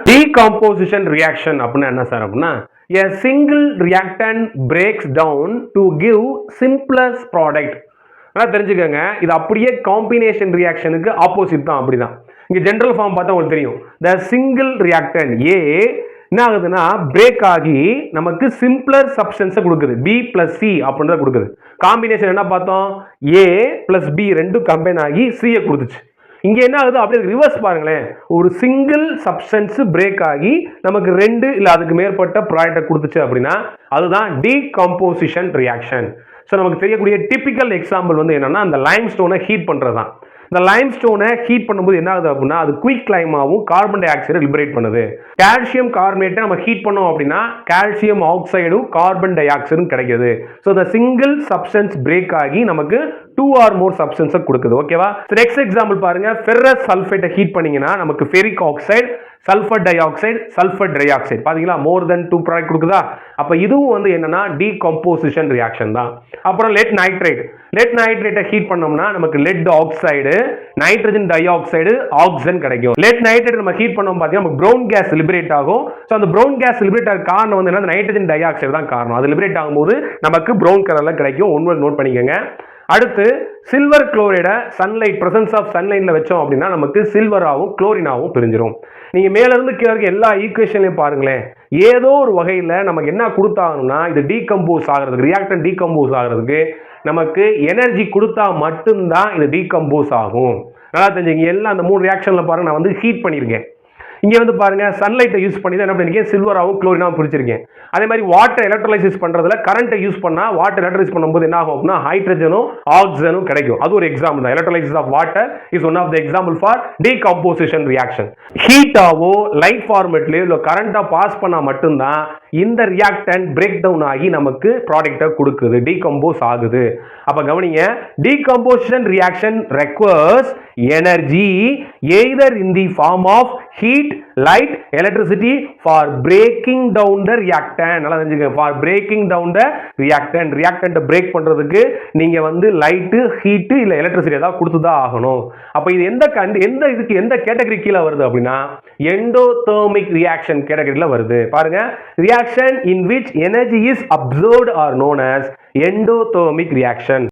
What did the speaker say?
Decomposition reaction அப்படின்னா என்ன sir அப்படின்னா a single reactant breaks down to give simplest product. அதான் தெரிஞ்சுக்கங்க, இது அப்படியே காம்பினேஷன் ரியாக்ஷனுக்கு ஆப்போசிட் தான். அப்படிதான் இங்க ஜெனரல் ஃபார்ம் பார்த்தா உங்களுக்கு தெரியும். the single reactant A என்ன ஆகுதுன்னா பிரேக் ஆகி நமக்கு சிம்பிளர் சப்ஸ்டன்ஸை கொடுக்குது. B plus C அப்படின்றத கொடுக்குது. காம்பினேஷன் என்ன பார்த்தோம், A plus B ரெண்டும் கம்பைன் ஆகி C கொடுத்துச்சு. இங்க என்ன ஆகுது, அப்படியே ரிவர்ஸ் பாருங்களேன். ஒரு சிங்கிள் சப்ஸ்டன்ஸ் பிரேக் ஆகி நமக்கு ரெண்டு இல்ல அதுக்கு மேற்பட்ட ப்ராடக்ட் கொடுத்துச்சு அப்படின்னா அதுதான் டீகம்போசிஷன் ரியாக்ஷன். ஸோ நமக்கு தெரியக்கூடிய டிபிக்கல் எக்ஸாம்பிள் வந்து என்னன்னா அந்த லைம் ஸ்டோனை ஹீட் பண்றதுதான். இந்த லைம் ஸ்டோனை ஹீட் பண்ணும்போது என்ன ஆகுது அப்படின்னா அது குயிக் லைமாவும் கார்பன் டை ஆக்சைடை லிபரேட் பண்ணுது. கால்சியம் கார்பனேட்டை நம்ம ஹீட் பண்ணோம் அப்படின்னா கால்சியம் ஆக்சைடும் கார்பன் டை ஆக்சைடும் கிடைக்குது. ஸோ இந்த சிங்கிள் சப்ஸ்டன்ஸ் பிரேக் ஆகி நமக்கு 2 or more சப்ஸ்டன்ஸை கொடுக்குது. ஓகேவா? நெக்ஸ்ட் எக்ஸாம்பிள் பாருங்க. ஃபெரஸ் சல்ஃபேட்டை ஹீட் பண்ணீங்கன்னா நமக்கு ferric oxide, sulphur di oxide, sulphur try oxide பாத்தீங்களா, மோர் தென் 2 ப்ராடக்ட் கொடுக்குதா. அப்ப இதுவும் வந்து என்னன்னா டீகம்போசிஷன் ரியாக்ஷன் தான். அப்புறம் லெட் நைட்ரேட், லெட் நைட்ரேட்டை ஹீட் பண்ணோம்னா நமக்கு let oxide, nitrogen di oxide, oxygen கிடைக்கும். லெட் நைட்ரேட் நம்ம ஹீட் பண்ணோம் பாத்தீங்கன்னா நமக்கு ப்ரௌன் கேஸ் லிபரேட் ஆகும். ஸோ அந்த ப்ரௌன் கேஸ் லிபரேட் ஆக காரணம் வந்து என்ன, நைட்ரஜன் டை ஆக்சைடு தான் காரணம். அது லிபரேட் ஆகும்போது நமக்கு ப்ரௌன் கலர்ல கிடைக்கும். ஒன்று நோட் பண்ணிக்கோங்க. அடுத்து சில்வர் குளோரைடை சன்லைட் பிரசன்ஸ் ஆஃப் சன்லைட்ல வச்சோம் அப்படின்னா நமக்கு சில்வராகவும் குளோரினாவும் பிரிஞ்சிடும். நீங்க மேல இருந்து கீழே எல்லா ஈக்குவேஷன்லையும் பாருங்களேன், ஏதோ ஒரு வகையில் நமக்கு என்ன கொடுத்தாங்கன்னா இது டீகம்போஸ் ஆகிறதுக்கு, ரியாக்டன் டீகம்போஸ் ஆகிறதுக்கு நமக்கு எனர்ஜி கொடுத்தா மட்டும்தான் இது டீகம்போஸ் ஆகும். நல்லா தெரிஞ்சுங்க. எல்லாம் அந்த 3 ரியாக்ஷன்ல பாருங்க, நான் வந்து ஹீட் பண்ணியிருக்கேன். இங்க வந்து பாருங்க சன்லைட்டை யூஸ் பண்ணி தான் என்ன பண்ணிருக்கேன், சில்வராகவும் குளோரினாவும் பிரிச்சிருக்கேன். அதே மாதிரி வாட்டர் எலக்ட்ரோலைசிஸ் பண்றதுல கரண்ட்டை யூஸ் பண்ணா வாட்டர் எலக்ட்ரோலைஸ் பண்ணும்போது என்ன ஆகும் அப்படின்னா ஹைட்ரஜனும் ஆக்சிஜனும் கிடைக்கும். அது ஒரு எக்ஸாம்பிள் தான். Electrolysis of water is one of the example for decomposition reaction. ஹீட்டாவோ லைட் ஃபார்மேட்லயோ இல்ல கரண்டா பாஸ் பண்ணா மட்டும்தான் இந்த ரியாக்டன்ட் பிரேக் டவுன் ஆகி நமக்கு ப்ராடக்ட்டை கொடுக்குது, டீகம்போஸ் ஆகுது. அப்ப கவனிங்க, decomposition reaction requires energy either in the form of heat, light, electricity for breaking down the reactant. நல்லா தெரிஞ்சுங்க, for breaking down the reactant. reactant break பண்றதுக்கு நீங்க வந்து லைட், ஹீட் இல்ல எலக்ட்ரிசிட்டி ஏதாவது கொடுத்து தான் ஆகணும். அப்ப இது எந்த கேட்டகரி கீழ வருது அப்படின்னா எண்டோதெர்மிக் ரியாக்ஷன் கேட்டகரியில வருது. பாருங்க, reaction in which energy is absorbed are known as endothermic reaction.